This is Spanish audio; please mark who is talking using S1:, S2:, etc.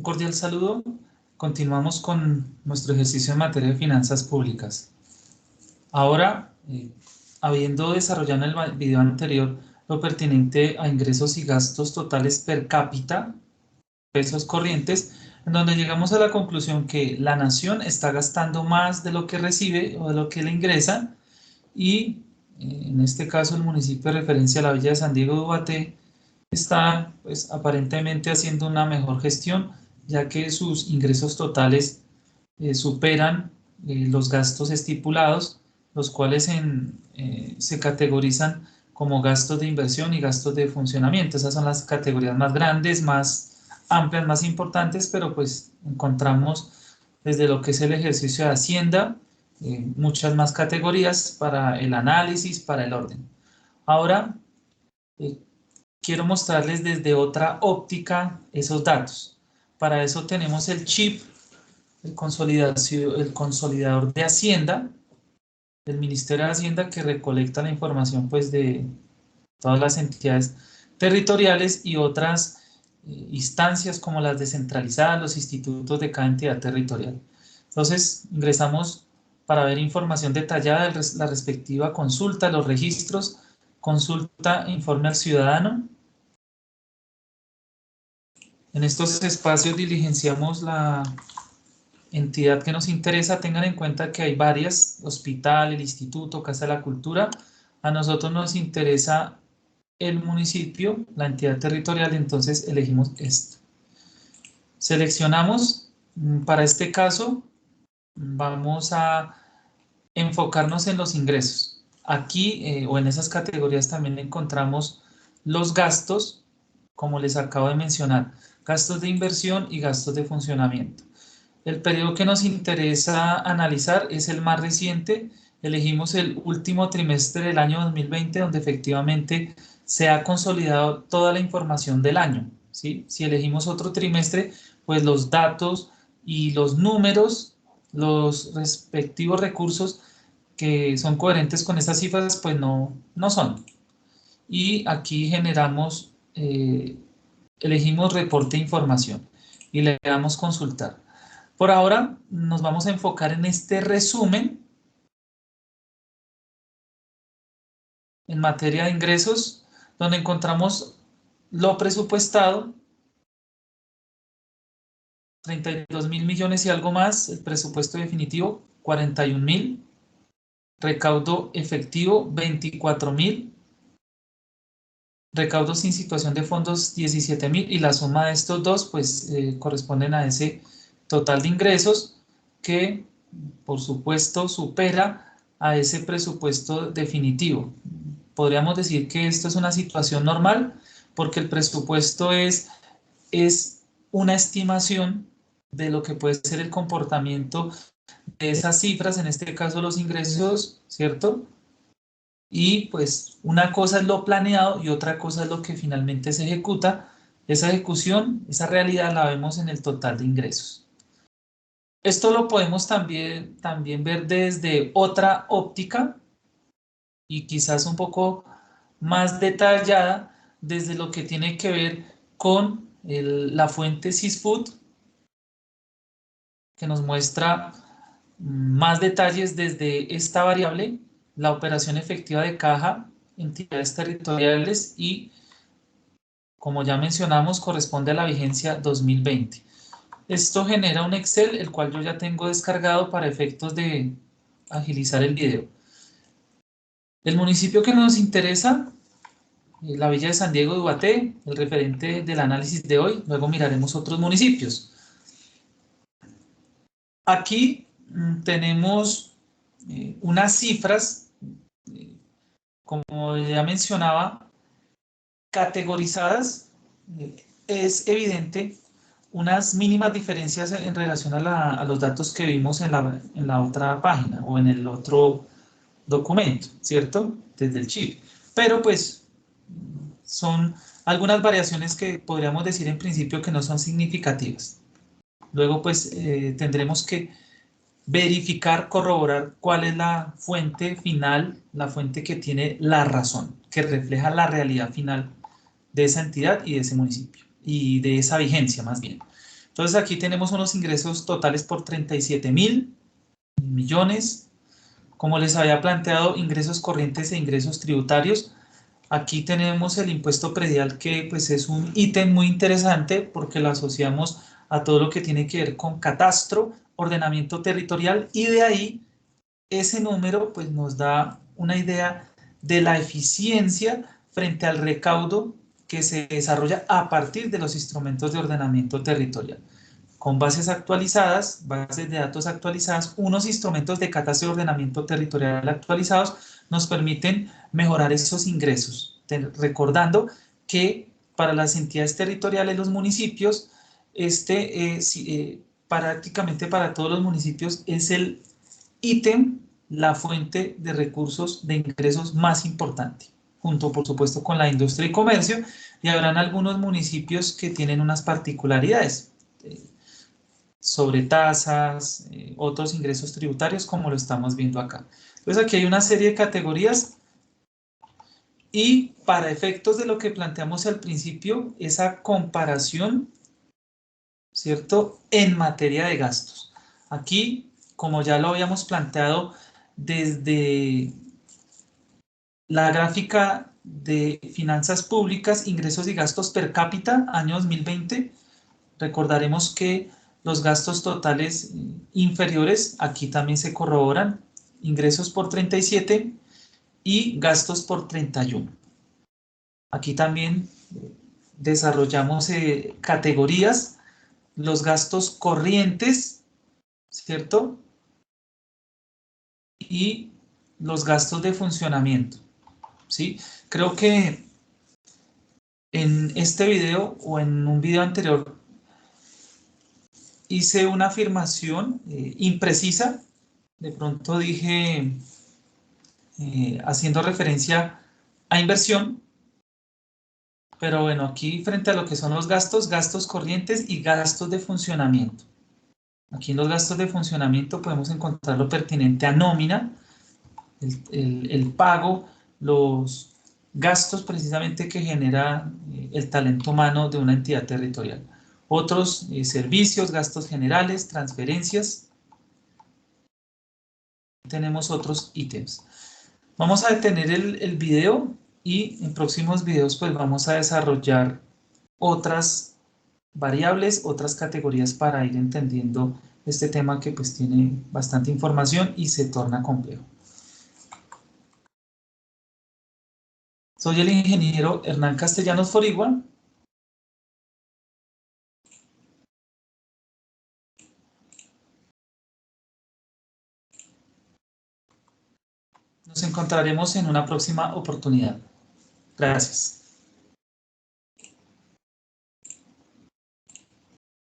S1: cordial saludo. Continuamos con nuestro ejercicio en materia de finanzas públicas. Ahora, habiendo desarrollado en el video anterior lo pertinente a ingresos y gastos totales per cápita, pesos corrientes, en donde llegamos a la conclusión que la nación está gastando más de lo que recibe o de lo que le ingresa, y en este caso el municipio de referencia, la Villa de San Diego de Ubaté, está pues aparentemente haciendo una mejor gestión, ya que sus ingresos totales superan los gastos estipulados, los cuales se categorizan como gastos de inversión y gastos de funcionamiento. Esas son las categorías más grandes, más amplias, más importantes, pero pues encontramos desde lo que es el ejercicio de Hacienda muchas más categorías para el análisis, para el orden. Ahora, quiero mostrarles desde otra óptica esos datos. Para eso tenemos el CHIP, el consolidador de Hacienda, del Ministerio de Hacienda, que recolecta la información pues, de todas las entidades territoriales y otras instancias como las descentralizadas, los institutos de cada entidad territorial. Entonces, ingresamos para ver información detallada de la respectiva consulta, los registros, consulta, informe al ciudadano. En estos espacios diligenciamos la entidad que nos interesa. Tengan en cuenta que hay varias: hospital, el instituto, Casa de la Cultura. A nosotros nos interesa el municipio, la entidad territorial, entonces elegimos esto. Seleccionamos. Para este caso vamos a enfocarnos en los ingresos. Aquí o en esas categorías también encontramos los gastos, como les acabo de mencionar, gastos de inversión y gastos de funcionamiento. El periodo que nos interesa analizar es el más reciente. Elegimos el último trimestre del año 2020, donde efectivamente se ha consolidado toda la información del año, ¿sí? Si elegimos otro trimestre, pues los datos y los números, los respectivos recursos que son coherentes con estas cifras, pues no son. Y aquí elegimos reporte de información y le damos consultar. Por ahora nos vamos a enfocar en este resumen en materia de ingresos, donde encontramos lo presupuestado, 32.000 millones y algo más, el presupuesto definitivo, 41.000, recaudo efectivo, 24.000, recaudo sin situación de fondos, 17.000, y la suma de estos dos pues corresponden a ese total de ingresos que por supuesto supera a ese presupuesto definitivo. Podríamos decir que esto es una situación normal porque el presupuesto es una estimación de lo que puede ser el comportamiento de esas cifras, en este caso los ingresos, ¿cierto? Y pues una cosa es lo planeado y otra cosa es lo que finalmente se ejecuta. Esa ejecución, esa realidad la vemos en el total de ingresos. Esto lo podemos también ver desde otra óptica y quizás un poco más detallada desde lo que tiene que ver con la fuente SysFood, que nos muestra más detalles desde esta variable, la operación efectiva de caja, entidades territoriales, y como ya mencionamos corresponde a la vigencia 2020. Esto genera un Excel, el cual yo ya tengo descargado para efectos de agilizar el video. El municipio que nos interesa, la Villa de San Diego de Ubaté, el referente del análisis de hoy. Luego miraremos otros municipios. Aquí tenemos unas cifras, como ya mencionaba, categorizadas. Es evidente unas mínimas diferencias en relación a los datos que vimos en la otra página o en el otro documento, ¿cierto? Desde el chip. Pero pues son algunas variaciones que podríamos decir en principio que no son significativas. Luego pues tendremos que verificar, corroborar cuál es la fuente final, la fuente que tiene la razón, que refleja la realidad final de esa entidad y de ese municipio, y de esa vigencia más bien. Entonces aquí tenemos unos ingresos totales por 37.000 millones. Como les había planteado, ingresos corrientes e ingresos tributarios. Aquí tenemos el impuesto predial, que pues es un ítem muy interesante porque lo asociamos a todo lo que tiene que ver con catastro, ordenamiento territorial, y de ahí ese número pues nos da una idea de la eficiencia frente al recaudo que se desarrolla a partir de los instrumentos de ordenamiento territorial. Con bases actualizadas, bases de datos actualizadas, unos instrumentos de catastro y ordenamiento territorial actualizados nos permiten mejorar esos ingresos, recordando que para las entidades territoriales, los municipios, prácticamente para todos los municipios es el ítem, la fuente de recursos de ingresos más importante, junto por supuesto con la industria y comercio, y habrán algunos municipios que tienen unas particularidades sobre tasas, otros ingresos tributarios, como lo estamos viendo acá. Entonces aquí hay una serie de categorías y para efectos de lo que planteamos al principio, esa comparación, ¿cierto?, en materia de gastos. Aquí, como ya lo habíamos planteado desde la gráfica de finanzas públicas, ingresos y gastos per cápita, año 2020, recordaremos que los gastos totales inferiores, aquí también se corroboran, ingresos por 37 y gastos por 31. Aquí también desarrollamos categorías, los gastos corrientes, ¿cierto? Y los gastos de funcionamiento, ¿sí? Creo que en este video o en un video anterior hice una afirmación imprecisa. De pronto dije, haciendo referencia a inversión, pero bueno, aquí frente a lo que son los gastos, gastos corrientes y gastos de funcionamiento. Aquí en los gastos de funcionamiento podemos encontrar lo pertinente a nómina, el pago, los gastos precisamente que genera el talento humano de una entidad territorial. Otros servicios, gastos generales, transferencias. Tenemos otros ítems. Vamos a detener el video y en próximos videos pues vamos a desarrollar otras variables, otras categorías para ir entendiendo este tema que pues tiene bastante información y se torna complejo. Soy el ingeniero Hernán Castellanos Forigua. Nos encontraremos en una próxima oportunidad. Gracias.